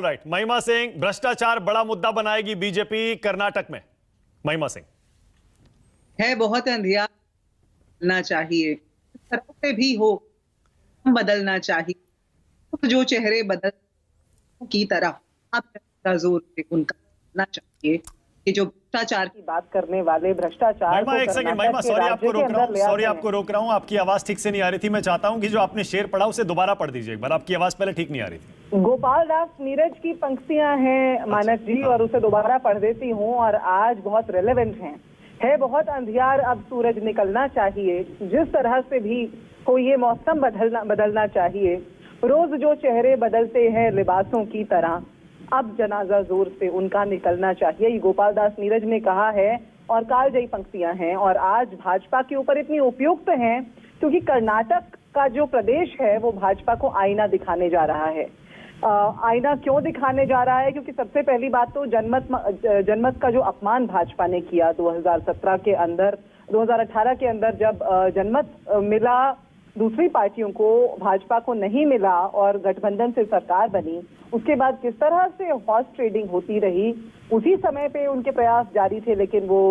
Right, महिमा सिंह, भ्रष्टाचार बड़ा मुद्दा बनाएगी बीजेपी कर्नाटक में। महिमा सिंह है बहुत अंधियार बदलना चाहिए, तरफ से भी हो बदलना चाहिए, तो जो चेहरे बदल की तरह अब जोर से उनका बदलना चाहिए कि जो भ्रष्टाचार की बात करने वाले भ्रष्टाचार महिमा, एक सेकंड महिमा, सॉरी आपको रोक रहा हूं, आपकी आवाज ठीक से नहीं आ रही थी। मैं चाहता हूं कि जो आपने शेर पढ़ा उसे दोबारा पढ़ दीजिए एक बार, आपकी आवाज पहले ठीक नहीं आ रही थी। गोपाल दास नीरज की पंक्तियां हैं मानस जी, और उसे दोबारा पढ़ देती हूँ और आज बहुत रेलेवेंट हैं। है बहुत अंधियार, अब सूरज निकलना चाहिए, जिस तरह से भी हो ये मौसम बदलना चाहिए। रोज जो चेहरे बदलते हैं लिबासों की तरह, अब जनाजा जोर से उनका निकलना चाहिए। ये गोपाल दास नीरज ने कहा है और कालजयी पंक्तियां हैं, और आज भाजपा के ऊपर इतनी उपयुक्त हैं क्योंकि कर्नाटक का जो प्रदेश है वो भाजपा को आईना दिखाने जा रहा है। आईना क्यों दिखाने जा रहा है? क्योंकि सबसे पहली बात तो जनमत का जो अपमान भाजपा ने किया 2017 के अंदर, 2018 के अंदर जब जनमत मिला दूसरी पार्टियों को, भाजपा को नहीं मिला और गठबंधन से सरकार बनी, उसके बाद किस तरह से हॉर्स ट्रेडिंग होती रही। उसी समय पे उनके प्रयास जारी थे लेकिन वो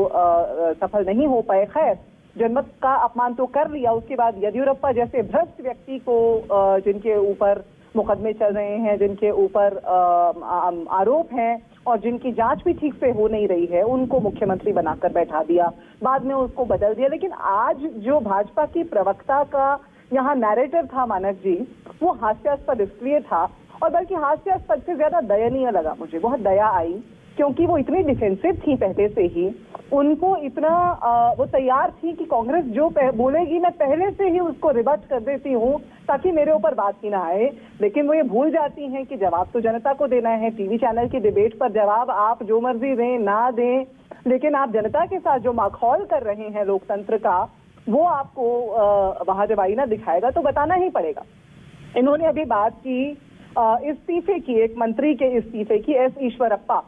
सफल नहीं हो पाए। खैर, जनमत का अपमान तो कर लिया, उसके बाद येदियुरप्पा जैसे भ्रष्ट व्यक्ति को जिनके ऊपर मुकदमे चल रहे हैं, जिनके ऊपर आरोप हैं और जिनकी जांच भी ठीक से हो नहीं रही है, उनको मुख्यमंत्री बनाकर बैठा दिया, बाद में उसको बदल दिया। लेकिन आज जो भाजपा की प्रवक्ता का यहाँ नैरेटिव था मानस जी, वो हास्यास्पद इसलिए था, और बल्कि हास्यास्पद से ज्यादा दयनीय लगा मुझे, बहुत दया आई, क्योंकि वो इतनी डिफेंसिव थी पहले से ही, उनको इतना वो तैयार थी कि कांग्रेस जो बोलेगी मैं पहले से ही उसको रिबट कर देती हूँ ताकि मेरे ऊपर बात ही ना आए। लेकिन वो ये भूल जाती हैं कि जवाब तो जनता को देना है। टीवी चैनल की डिबेट पर जवाब आप जो मर्जी दें ना दें, लेकिन आप जनता के साथ जो माखौल कर रहे हैं लोकतंत्र का, वो आपको वहां जब आईना दिखाएगा तो बताना ही पड़ेगा। इन्होंने अभी बात की इस्तीफे की, एक मंत्री के इस्तीफे की, एस ईश्वरप्पा।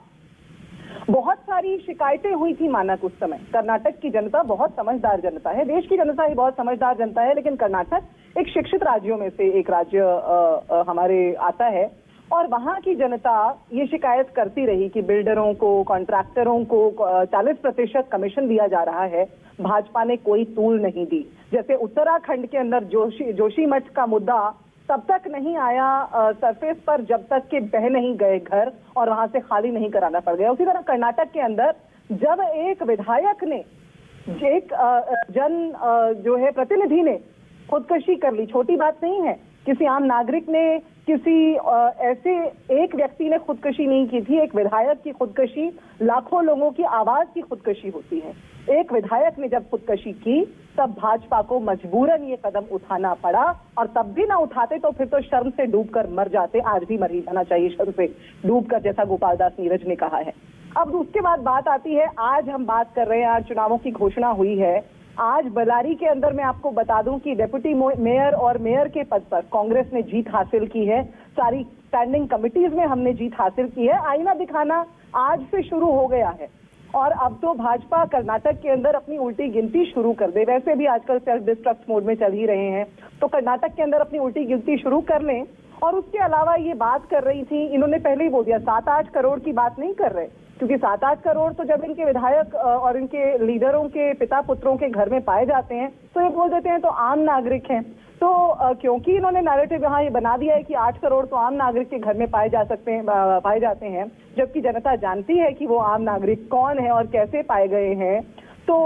बहुत सारी शिकायतें हुई थी मानक उस समय। कर्नाटक की जनता बहुत समझदार जनता है, देश की जनता ही बहुत समझदार जनता है, लेकिन कर्नाटक एक शिक्षित राज्यों में से एक राज्य हमारे आता है, और वहां की जनता ये शिकायत करती रही कि बिल्डरों को, कॉन्ट्रैक्टरों को 40% कमीशन दिया जा रहा है, भाजपा ने कोई तूल नहीं दी। जैसे उत्तराखंड के अंदर जोशीमठ का मुद्दा तब तक नहीं आया सरफेस पर जब तक कि बह नहीं गए घर और वहां से खाली नहीं कराना पड़ गया। उसी तरह कर्नाटक के अंदर जब एक विधायक ने, एक जो है प्रतिनिधि ने खुदकुशी कर ली, छोटी बात नहीं है, किसी आम नागरिक ने, किसी ऐसे एक व्यक्ति ने खुदकुशी नहीं की थी, एक विधायक की खुदकुशी लाखों लोगों की आवाज की खुदकुशी होती है। एक विधायक ने जब खुदकुशी की तब भाजपा को मजबूरन ये कदम उठाना पड़ा, और तब भी ना उठाते तो फिर तो शर्म से डूबकर मर जाते। आज भी मर ही जाना चाहिए शर्म से डूबकर, जैसा गोपाल दास नीरज ने कहा है। अब उसके बाद बात आती है, आज हम बात कर रहे हैं, आज चुनावों की घोषणा हुई है। आज बल्लारी के अंदर मैं आपको बता दूं कि डेप्यूटी मेयर और मेयर के पद पर कांग्रेस ने जीत हासिल की है। सारी स्टैंडिंग कमिटीज में हमने जीत हासिल की है। आईना दिखाना आज से शुरू हो गया है, और अब तो भाजपा कर्नाटक के अंदर अपनी उल्टी गिनती शुरू कर दे। वैसे भी आजकल सेल्फ डिस्ट्रक्ट मोड में चल ही रहे हैं, तो कर्नाटक के अंदर अपनी उल्टी गिनती शुरू कर लें। और उसके अलावा ये बात कर रही थी, इन्होंने पहले ही बोल दिया 7-8 करोड़ की बात नहीं कर रहे, क्योंकि 7-8 करोड़ तो जब इनके विधायक और इनके लीडरों के पिता पुत्रों के घर में पाए जाते हैं तो ये बोल देते हैं तो आम नागरिक हैं। तो क्योंकि इन्होंने नैरेटिव यहाँ ये बना दिया है कि 8 करोड़ तो आम नागरिक के घर में पाए जाते हैं, जबकि जनता जानती है कि वो आम नागरिक कौन है और कैसे पाए गए हैं। तो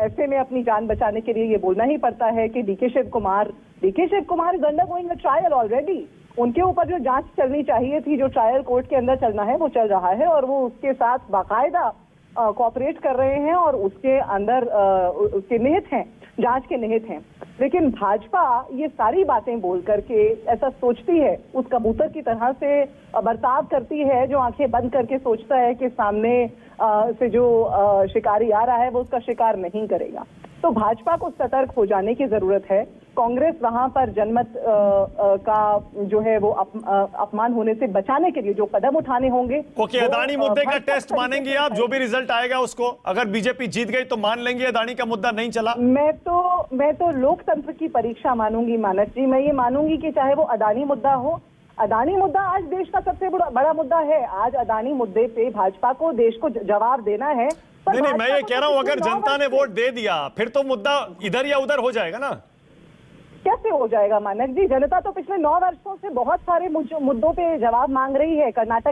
ऐसे में अपनी जान बचाने के लिए ये बोलना ही पड़ता है कि DK Shiva Kumar is undergoing a trial already. उनके ऊपर जो जांच चलनी चाहिए थी, जो ट्रायल कोर्ट के अंदर चलना है, वो चल रहा है, और वो उसके साथ बाकायदा कोऑपरेट कर रहे हैं और उसके अंदर उसके निहित हैं, जांच के निहित हैं। लेकिन भाजपा ये सारी बातें बोल करके ऐसा सोचती है, उस कबूतर की तरह से बर्ताव करती है जो आंखें बंद करके सोचता है कि सामने से जो शिकारी आ रहा है वो उसका शिकार नहीं करेगा। तो भाजपा को सतर्क हो जाने की जरूरत है। कांग्रेस वहां पर जनमत का जो है वो अपमान होने से बचाने के लिए जो कदम उठाने होंगे। ओके, अदानी मुद्दे का टेस्ट मानेंगे आप? जो भी रिजल्ट आएगा उसको, अगर बीजेपी जीत गई तो मान लेंगे अदानी का मुद्दा नहीं चला? मैं तो लोकतंत्र की परीक्षा मानूंगी मानस जी। मैं ये मानूंगी कि चाहे वो अदानी मुद्दा हो, अदानी मुद्दा आज देश का सबसे बड़ा मुद्दा है। आज अदानी मुद्दे पे भाजपा को देश को जवाब देना है। नहीं, मैं ये कह रहा हूं, अगर जनता ने वोट दे दिया फिर तो मुद्दा इधर या उधर हो जाएगा ना। कैसे हो जाएगा मानक जी? जनता तो पिछले 9 वर्षों से बहुत सारे मुद्दों पे जवाब मांग रही है। कर्नाटक